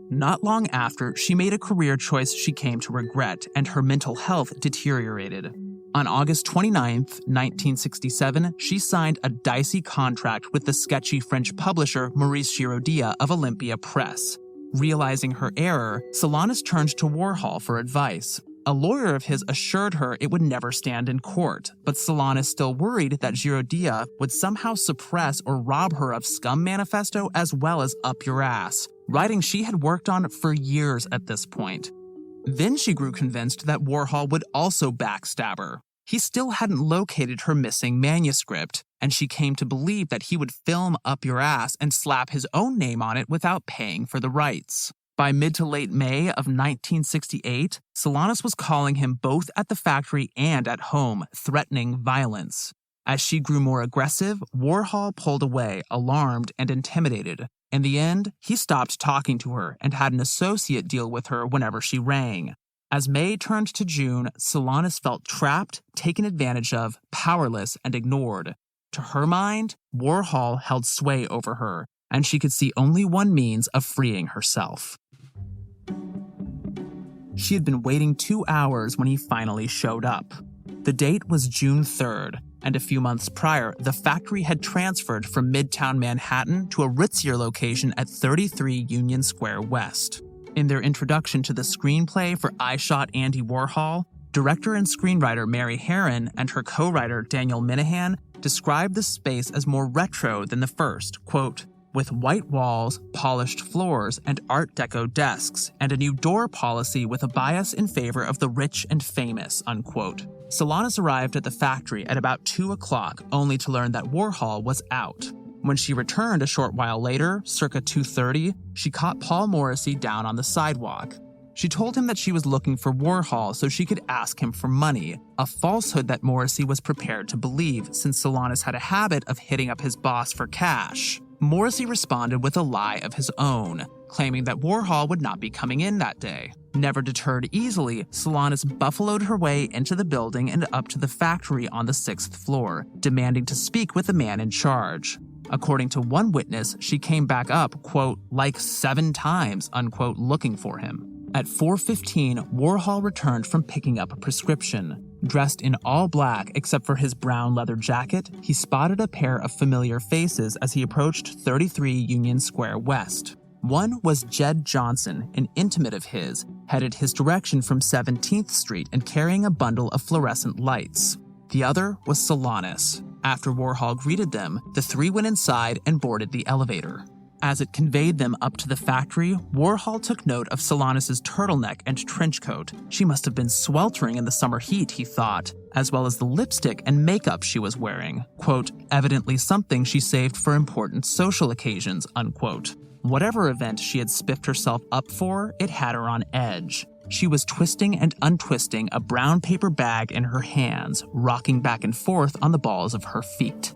Not long after, she made a career choice she came to regret, and her mental health deteriorated. On August 29, 1967, she signed a dicey contract with the sketchy French publisher Maurice Giraudia of Olympia Press. Realizing her error, Solanas turned to Warhol for advice. A lawyer of his assured her it would never stand in court, but Solanas still worried that Giraudia would somehow suppress or rob her of Scum Manifesto as well as Up Your Ass, writing she had worked on for years at this point. Then she grew convinced that Warhol would also backstab her. He still hadn't located her missing manuscript, and she came to believe that he would film Up Your Ass and slap his own name on it without paying for the rights. By mid to late May of 1968, Solanas was calling him both at the factory and at home, threatening violence. As she grew more aggressive, Warhol pulled away, alarmed and intimidated. In the end, he stopped talking to her and had an associate deal with her whenever she rang. As May turned to June, Solanas felt trapped, taken advantage of, powerless, and ignored. To her mind, Warhol held sway over her, and she could see only one means of freeing herself. She had been waiting 2 hours when he finally showed up. The date was June 3rd, and a few months prior, the factory had transferred from Midtown Manhattan to a ritzier location at 33 Union Square West. In their introduction to the screenplay for I Shot Andy Warhol, director and screenwriter Mary Herron and her co-writer Daniel Minahan described the space as more retro than the first, quote, with white walls, polished floors, and Art Deco desks, and a new door policy with a bias in favor of the rich and famous, unquote. Solanas arrived at the factory at about 2 o'clock, only to learn that Warhol was out. When she returned a short while later, circa 2:30, she caught Paul Morrissey down on the sidewalk. She told him that she was looking for Warhol so she could ask him for money, a falsehood that Morrissey was prepared to believe since Solanas had a habit of hitting up his boss for cash. Morrissey responded with a lie of his own, claiming that Warhol would not be coming in that day. Never deterred easily, Solanas buffaloed her way into the building and up to the factory on the 6th floor, demanding to speak with the man in charge. According to one witness, she came back up, quote, like 7 times, unquote, looking for him. At 4:15, Warhol returned from picking up a prescription. Dressed in all black except for his brown leather jacket, he spotted a pair of familiar faces as he approached 33 Union Square West. One was Jed Johnson, an intimate of his, headed his direction from 17th Street and carrying a bundle of fluorescent lights. The other was Solanas. After Warhol greeted them, the 3 went inside and boarded the elevator. As it conveyed them up to the factory, Warhol took note of Solanas' turtleneck and trench coat. She must have been sweltering in the summer heat, he thought, as well as the lipstick and makeup she was wearing. Quote, evidently something she saved for important social occasions, unquote. Whatever event she had spiffed herself up for, it had her on edge. She was twisting and untwisting a brown paper bag in her hands, rocking back and forth on the balls of her feet.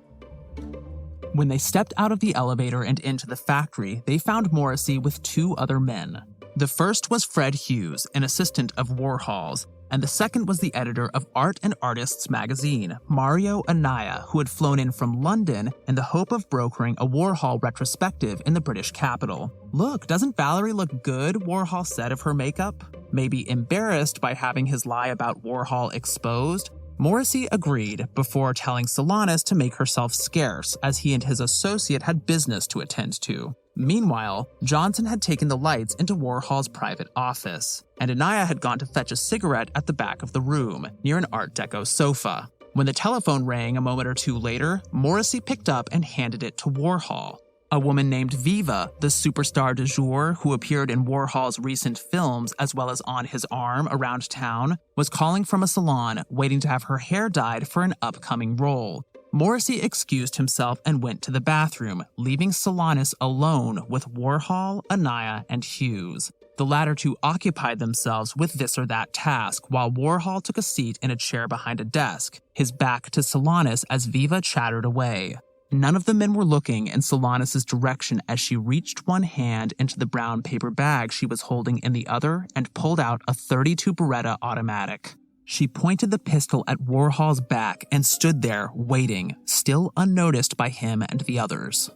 When they stepped out of the elevator and into the factory, they found Morrissey with 2 other men. The first was Fred Hughes, an assistant of Warhol's, and the second was the editor of Art and Artists magazine, Mario Anaya, who had flown in from London in the hope of brokering a Warhol retrospective in the British capital. Look, doesn't Valerie look good, Warhol said of her makeup? Maybe embarrassed by having his lie about Warhol exposed, Morrissey agreed before telling Solanas to make herself scarce, as he and his associate had business to attend to. Meanwhile, Johnson had taken the lights into Warhol's private office, and Anaya had gone to fetch a cigarette at the back of the room, near an Art Deco sofa. When the telephone rang a moment or 2 later, Morrissey picked up and handed it to Warhol. A woman named Viva, the superstar du jour who appeared in Warhol's recent films as well as on his arm around town, was calling from a salon, waiting to have her hair dyed for an upcoming role. Morrissey excused himself and went to the bathroom, leaving Solanas alone with Warhol, Anaya, and Hughes. The latter 2 occupied themselves with this or that task, while Warhol took a seat in a chair behind a desk, his back to Solanas as Viva chattered away. None of the men were looking in Solanas' direction as she reached one hand into the brown paper bag she was holding in the other and pulled out a .32 Beretta automatic. She pointed the pistol at Warhol's back and stood there, waiting, still unnoticed by him and the others.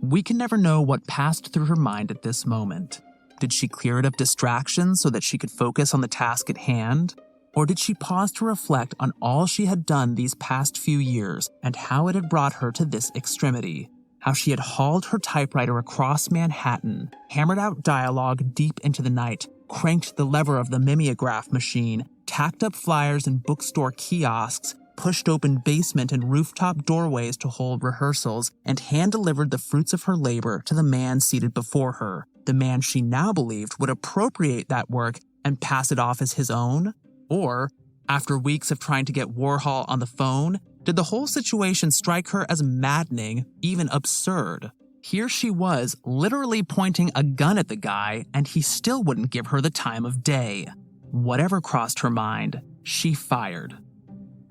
We can never know what passed through her mind at this moment. Did she clear it of distractions so that she could focus on the task at hand? Or did she pause to reflect on all she had done these past few years and how it had brought her to this extremity? How she had hauled her typewriter across Manhattan, hammered out dialogue deep into the night, cranked the lever of the mimeograph machine, tacked up flyers in bookstore kiosks, pushed open basement and rooftop doorways to hold rehearsals, and hand-delivered the fruits of her labor to the man seated before her, the man she now believed would appropriate that work and pass it off as his own? Or, after weeks of trying to get Warhol on the phone, did the whole situation strike her as maddening, even absurd? Here she was, literally pointing a gun at the guy, and he still wouldn't give her the time of day. Whatever crossed her mind, she fired.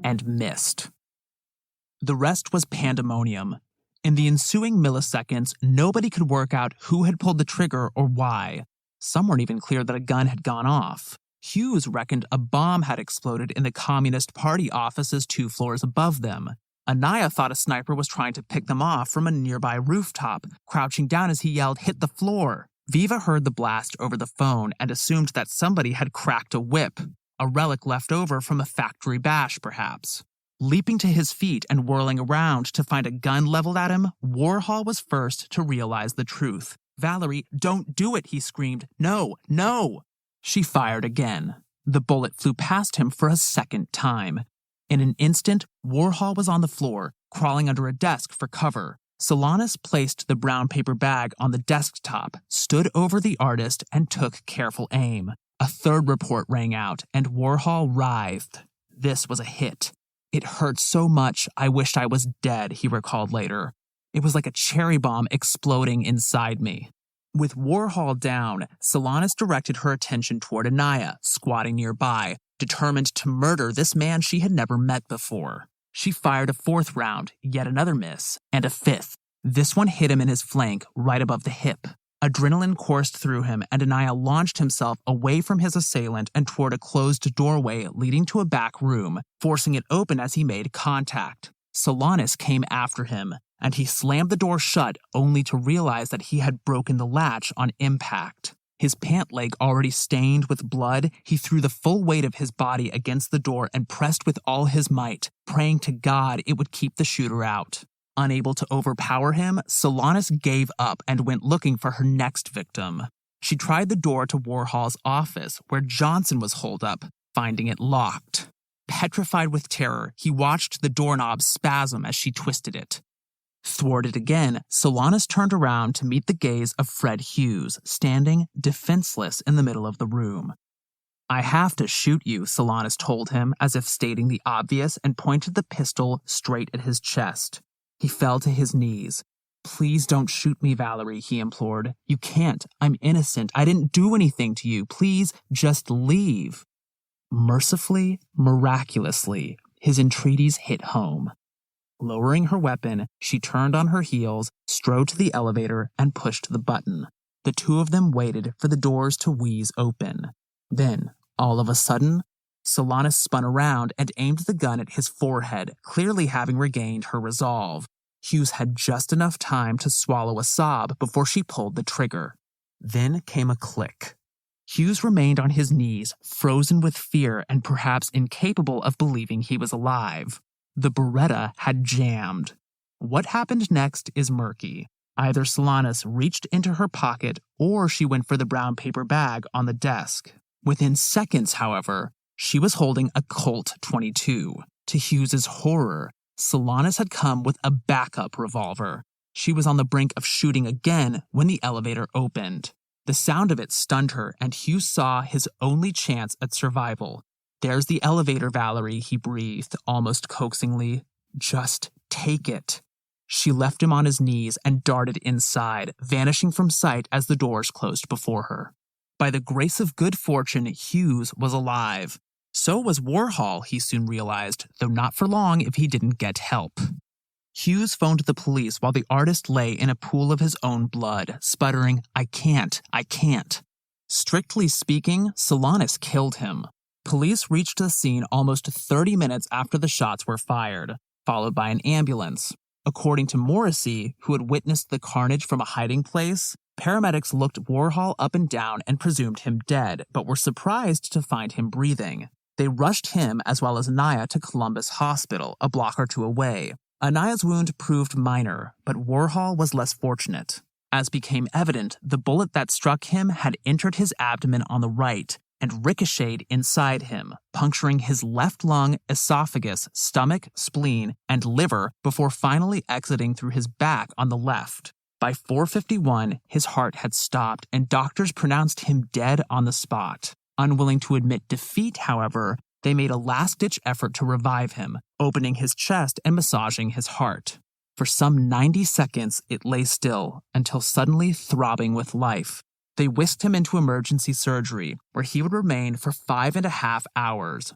And missed. The rest was pandemonium. In the ensuing milliseconds, nobody could work out who had pulled the trigger or why. Some weren't even clear that a gun had gone off. Hughes reckoned a bomb had exploded in the Communist Party offices 2 floors above them. Anaya thought a sniper was trying to pick them off from a nearby rooftop, crouching down as he yelled, "Hit the floor!" Viva heard the blast over the phone and assumed that somebody had cracked a whip, a relic left over from a factory bash, perhaps. Leaping to his feet and whirling around to find a gun leveled at him, Warhol was first to realize the truth. "Valerie, don't do it," he screamed. "No, no!" She fired again. The bullet flew past him for a second time. In an instant, Warhol was on the floor, crawling under a desk for cover. Solanas placed the brown paper bag on the desktop, stood over the artist, and took careful aim. A 3rd report rang out, and Warhol writhed. This was a hit. "It hurt so much, I wished I was dead," he recalled later. "It was like a cherry bomb exploding inside me." With Warhol down, Solanas directed her attention toward Anaya, squatting nearby, determined to murder this man she had never met before. She fired a 4th round, yet another miss, and a 5th. This one hit him in his flank, right above the hip. Adrenaline coursed through him, and Anaya launched himself away from his assailant and toward a closed doorway leading to a back room, forcing it open as he made contact. Solanas came after him, and he slammed the door shut only to realize that he had broken the latch on impact. His pant leg already stained with blood, he threw the full weight of his body against the door and pressed with all his might, praying to God it would keep the shooter out. Unable to overpower him, Solanas gave up and went looking for her next victim. She tried the door to Warhol's office, where Johnson was holed up, finding it locked. Petrified with terror, he watched the doorknob spasm as she twisted it. Thwarted again, Solanas turned around to meet the gaze of Fred Hughes, standing defenseless in the middle of the room. "I have to shoot you," Solanas told him, as if stating the obvious, and pointed the pistol straight at his chest. He fell to his knees. "Please don't shoot me, Valerie," he implored. "You can't. I'm innocent. I didn't do anything to you. Please, just leave." Mercifully, miraculously, his entreaties hit home. Lowering her weapon, she turned on her heels, strode to the elevator, and pushed the button. The two of them waited for the doors to wheeze open. Then, all of a sudden, Solanas spun around and aimed the gun at his forehead, clearly having regained her resolve. Hughes had just enough time to swallow a sob before she pulled the trigger. Then came a click. Hughes remained on his knees, frozen with fear and perhaps incapable of believing he was alive. The Beretta had jammed. What happened next is murky. Either Solanas reached into her pocket or she went for the brown paper bag on the desk. Within seconds, however, she was holding a Colt .22. To Hughes's horror, Solanas had come with a backup revolver. She was on the brink of shooting again when the elevator opened. The sound of it stunned her, and Hughes saw his only chance at survival. "There's the elevator, Valerie," he breathed, almost coaxingly. "Just take it." She left him on his knees and darted inside, vanishing from sight as the doors closed before her. By the grace of good fortune, Hughes was alive. So was Warhol, he soon realized, though not for long if he didn't get help. Hughes phoned the police while the artist lay in a pool of his own blood, sputtering, I can't. Strictly speaking, Solanas killed him. Police reached the scene almost 30 minutes after the shots were fired, followed by an ambulance. According to Morrissey, who had witnessed the carnage from a hiding place, paramedics looked Warhol up and down and presumed him dead, but were surprised to find him breathing. They rushed him as well as Anaya to Columbus Hospital, a block or two away. Anaya's wound proved minor, but Warhol was less fortunate. As became evident, the bullet that struck him had entered his abdomen on the right and ricocheted inside him, puncturing his left lung, esophagus, stomach, spleen, and liver before finally exiting through his back on the left. By 4:51, his heart had stopped, and doctors pronounced him dead on the spot. Unwilling to admit defeat, however, they made a last-ditch effort to revive him, opening his chest and massaging his heart. For some 90 seconds, it lay still, until suddenly throbbing with life. They whisked him into emergency surgery, where he would remain for 5.5 hours.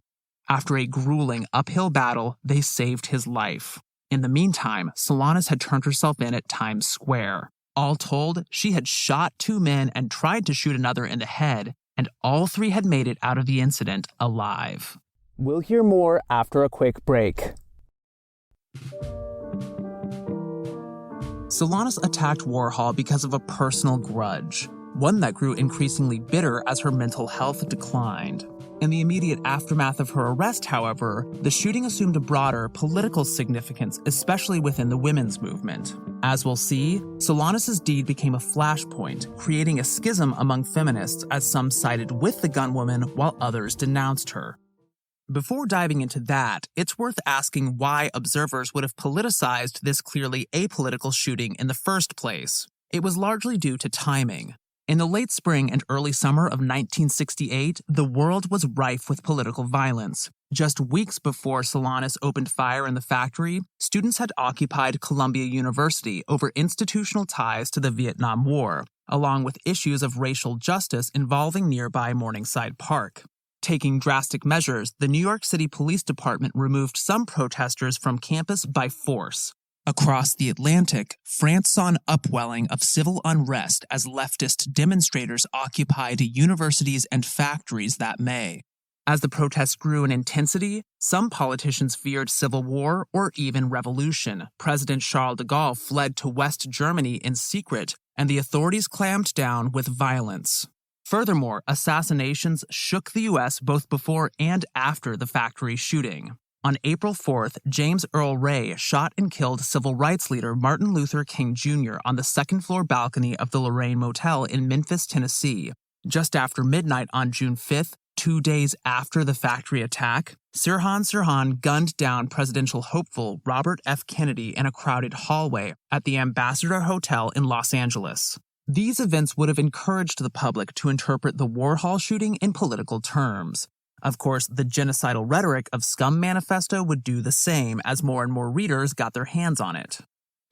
After a grueling uphill battle, they saved his life. In the meantime, Solanas had turned herself in at Times Square. All told, she had shot 2 men and tried to shoot another in the head, and all 3 had made it out of the incident alive. We'll hear more after a quick break. Solanas attacked Warhol because of a personal grudge, one that grew increasingly bitter as her mental health declined. In the immediate aftermath of her arrest, however, the shooting assumed a broader political significance, especially within the women's movement. As we'll see, Solanas' deed became a flashpoint, creating a schism among feminists as some sided with the gunwoman while others denounced her. Before diving into that, it's worth asking why observers would have politicized this clearly apolitical shooting in the first place. It was largely due to timing. In the late spring and early summer of 1968, the world was rife with political violence. Just weeks before Solanas opened fire in the factory, students had occupied Columbia University over institutional ties to the Vietnam War, along with issues of racial justice involving nearby Morningside Park. Taking drastic measures, the New York City Police Department removed some protesters from campus by force. Across the Atlantic, France saw an upwelling of civil unrest as leftist demonstrators occupied universities and factories that May. As the protests grew in intensity, some politicians feared civil war or even revolution. President Charles de Gaulle fled to West Germany in secret, and the authorities clamped down with violence. Furthermore, assassinations shook the U.S. both before and after the factory shooting. On April 4th, James Earl Ray shot and killed civil rights leader Martin Luther King Jr. on the second-floor balcony of the Lorraine Motel in Memphis, Tennessee. Just after midnight on June 5th, 2 days after the factory attack, Sirhan gunned down presidential hopeful Robert F. Kennedy in a crowded hallway at the Ambassador Hotel in Los Angeles. These events would have encouraged the public to interpret the Warhol shooting in political terms. Of course, the genocidal rhetoric of Scum Manifesto would do the same as more and more readers got their hands on it.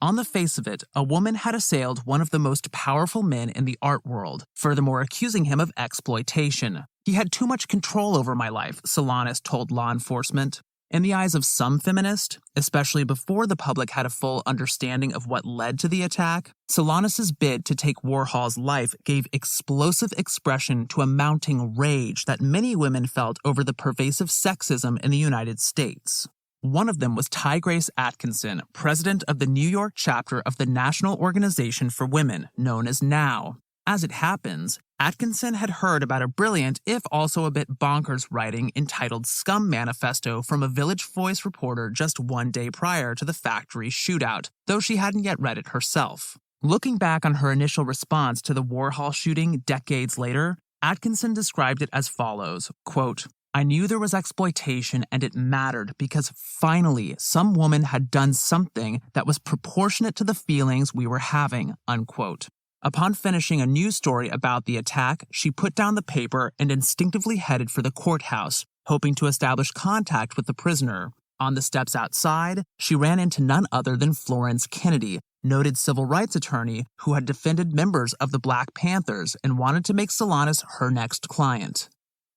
On the face of it, a woman had assailed one of the most powerful men in the art world, furthermore accusing him of exploitation. He had too much control over my life, Solanas told law enforcement. In the eyes of some feminists, especially before the public had a full understanding of what led to the attack, Solanas' bid to take Warhol's life gave explosive expression to a mounting rage that many women felt over the pervasive sexism in the United States. One of them was Ty Grace Atkinson, president of the New York chapter of the National Organization for Women, known as NOW. As it happens, Atkinson had heard about a brilliant, if also a bit bonkers, writing entitled Scum Manifesto from a Village Voice reporter just 1 day prior to the factory shootout, though she hadn't yet read it herself. Looking back on her initial response to the Warhol shooting decades later, Atkinson described it as follows, quote, "I knew there was exploitation and it mattered because finally some woman had done something that was proportionate to the feelings we were having," unquote. Upon finishing a news story about the attack, she put down the paper and instinctively headed for the courthouse, hoping to establish contact with the prisoner. On the steps outside, she ran into none other than Florence Kennedy, noted civil rights attorney who had defended members of the Black Panthers and wanted to make Solanas her next client.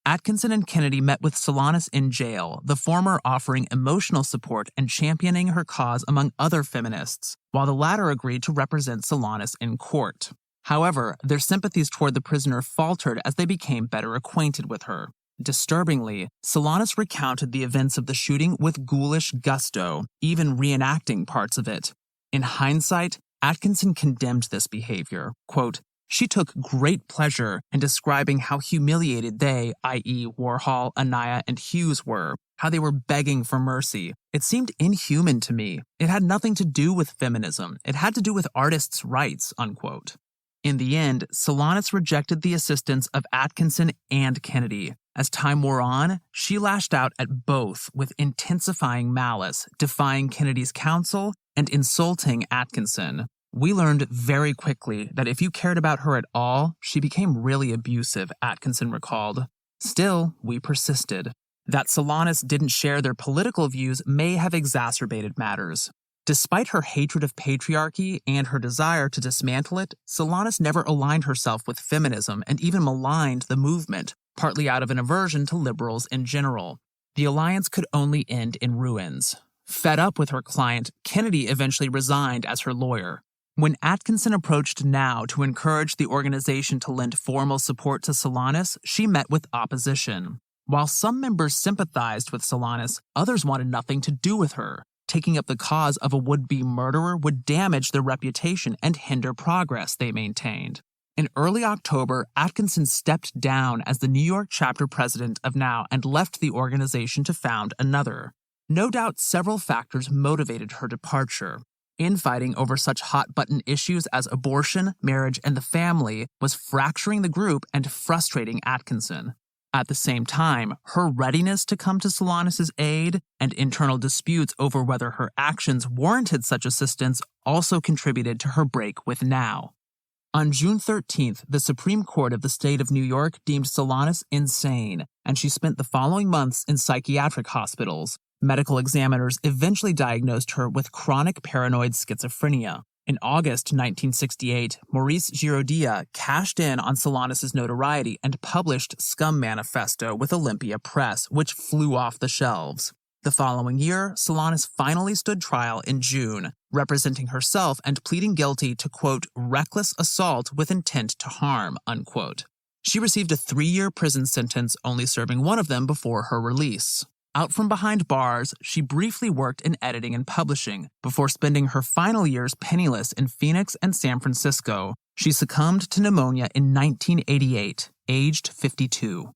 Atkinson and Kennedy met with Solanas in jail, the former offering emotional support and championing her cause among other feminists, while the latter agreed to represent Solanas in court. However, their sympathies toward the prisoner faltered as they became better acquainted with her. Disturbingly, Solanas recounted the events of the shooting with ghoulish gusto, even reenacting parts of it. In hindsight, Atkinson condemned this behavior. Quote, "She took great pleasure in describing how humiliated they, i.e. Warhol, Anaya, and Hughes were, how they were begging for mercy. It seemed inhuman to me. It had nothing to do with feminism. It had to do with artists' rights," unquote. In the end, Solanas rejected the assistance of Atkinson and Kennedy. As time wore on, she lashed out at both with intensifying malice, defying Kennedy's counsel and insulting Atkinson. We learned very quickly that if you cared about her at all, she became really abusive, Atkinson recalled. Still, we persisted. That Solanas didn't share their political views may have exacerbated matters. Despite her hatred of patriarchy and her desire to dismantle it, Solanas never aligned herself with feminism and even maligned the movement, partly out of an aversion to liberals in general. The alliance could only end in ruins. Fed up with her client, Kennedy eventually resigned as her lawyer. When Atkinson approached NOW to encourage the organization to lend formal support to Solanas, she met with opposition. While some members sympathized with Solanas, others wanted nothing to do with her. Taking up the cause of a would-be murderer would damage their reputation and hinder progress, they maintained. In early October, Atkinson stepped down as the New York chapter president of NOW and left the organization to found another. No doubt several factors motivated her departure. Infighting over such hot-button issues as abortion, marriage, and the family was fracturing the group and frustrating Atkinson. At the same time, her readiness to come to Solanas' aid and internal disputes over whether her actions warranted such assistance also contributed to her break with NOW. On June 13th, the Supreme Court of the state of New York deemed Solanas insane, and she spent the following months in psychiatric hospitals. Medical examiners eventually diagnosed her with chronic paranoid schizophrenia. In August 1968, Maurice Giraudia cashed in on Solanas' notoriety and published Scum Manifesto with Olympia Press, which flew off the shelves. The The following year, Solanas finally stood trial in June, representing herself and pleading guilty to, quote, reckless assault with intent to harm, unquote. She received a 3-year prison sentence, only serving one of them before her release. Out from behind bars, she briefly worked in editing and publishing before spending her final years penniless in Phoenix and San Francisco. She succumbed to pneumonia in 1988, aged 52.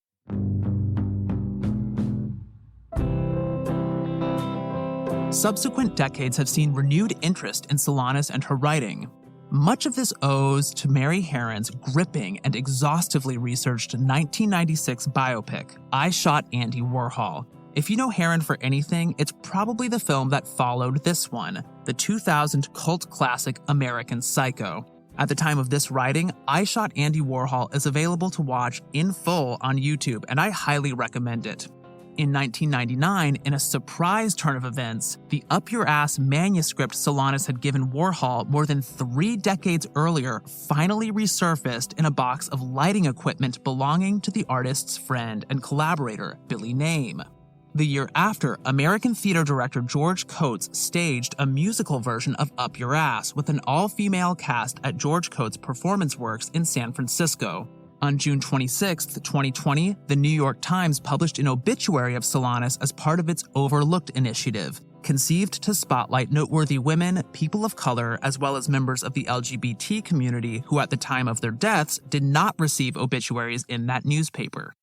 Subsequent decades have seen renewed interest in Solanas and her writing. Much of this owes to Mary Harron's gripping and exhaustively researched 1996 biopic, I Shot Andy Warhol. If you know Harron for anything, it's probably the film that followed this one, the 2000 cult classic American Psycho. At the time of this writing, I Shot Andy Warhol is available to watch in full on YouTube, and I highly recommend it. In 1999, in a surprise turn of events, the Up Your Ass manuscript Solanas had given Warhol more than 3 decades earlier finally resurfaced in a box of lighting equipment belonging to the artist's friend and collaborator, Billy Name. The year after, American theater director George Coates staged a musical version of Up Your Ass with an all-female cast at George Coates Performance Works in San Francisco. On June 26, 2020, the New York Times published an obituary of Solanas as part of its Overlooked initiative, conceived to spotlight noteworthy women, people of color, as well as members of the LGBT community who at the time of their deaths did not receive obituaries in that newspaper.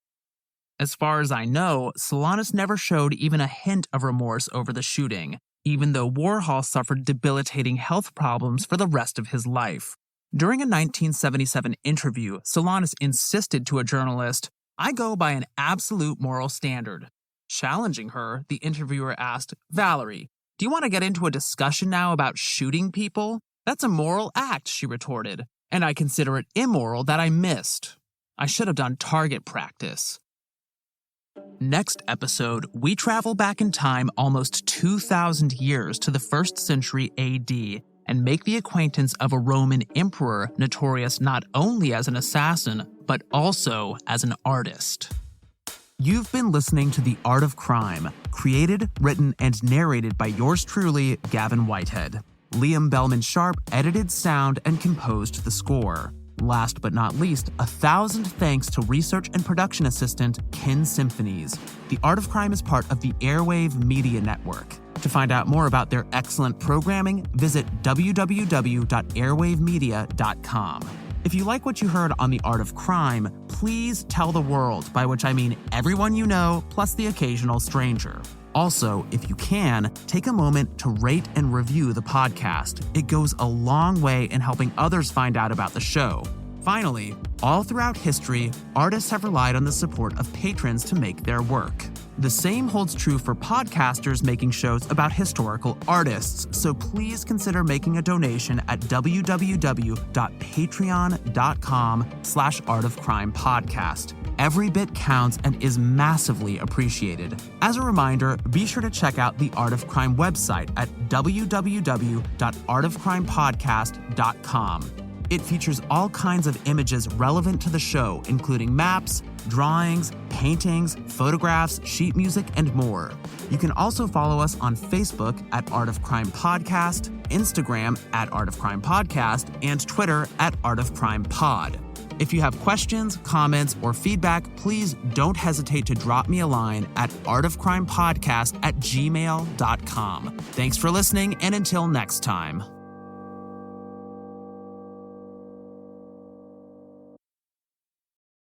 As far as I know, Solanas never showed even a hint of remorse over the shooting, even though Warhol suffered debilitating health problems for the rest of his life. During a 1977 interview, Solanas insisted to a journalist, "I go by an absolute moral standard." Challenging her, the interviewer asked, "Valerie, do you want to get into a discussion now about shooting people? That's a moral act," she retorted, "and I consider it immoral that I missed. I should have done target practice." Next episode, we travel back in time almost 2,000 years to the 1st century AD and make the acquaintance of a Roman emperor notorious not only as an assassin, but also as an artist. You've been listening to The Art of Crime, created, written, and narrated by yours truly, Gavin Whitehead. Liam Bellman Sharp edited sound and composed the score. Last but not least, 1,000 thanks to research and production assistant Ken Symphonies. The Art of Crime is part of the Airwave Media Network. To find out more about their excellent programming, visit www.airwavemedia.com. If you like what you heard on The Art of Crime, please tell the world, by which I mean everyone you know, plus the occasional stranger. Also, if you can, take a moment to rate and review the podcast. It goes a long way in helping others find out about the show. Finally, all throughout history, artists have relied on the support of patrons to make their work. The same holds true for podcasters making shows about historical artists, so please consider making a donation at www.patreon.com/artofcrimepodcast. Every bit counts and is massively appreciated. As a reminder, be sure to check out the Art of Crime website at www.artofcrimepodcast.com. It features all kinds of images relevant to the show, including maps, drawings, paintings, photographs, sheet music, and more. You can also follow us on Facebook at Art of Crime Podcast, Instagram at Art of Crime Podcast, and Twitter at Art of Crime Pod. If you have questions, comments, or feedback, please don't hesitate to drop me a line at artofcrimepodcast@gmail.com. Thanks for listening, and until next time.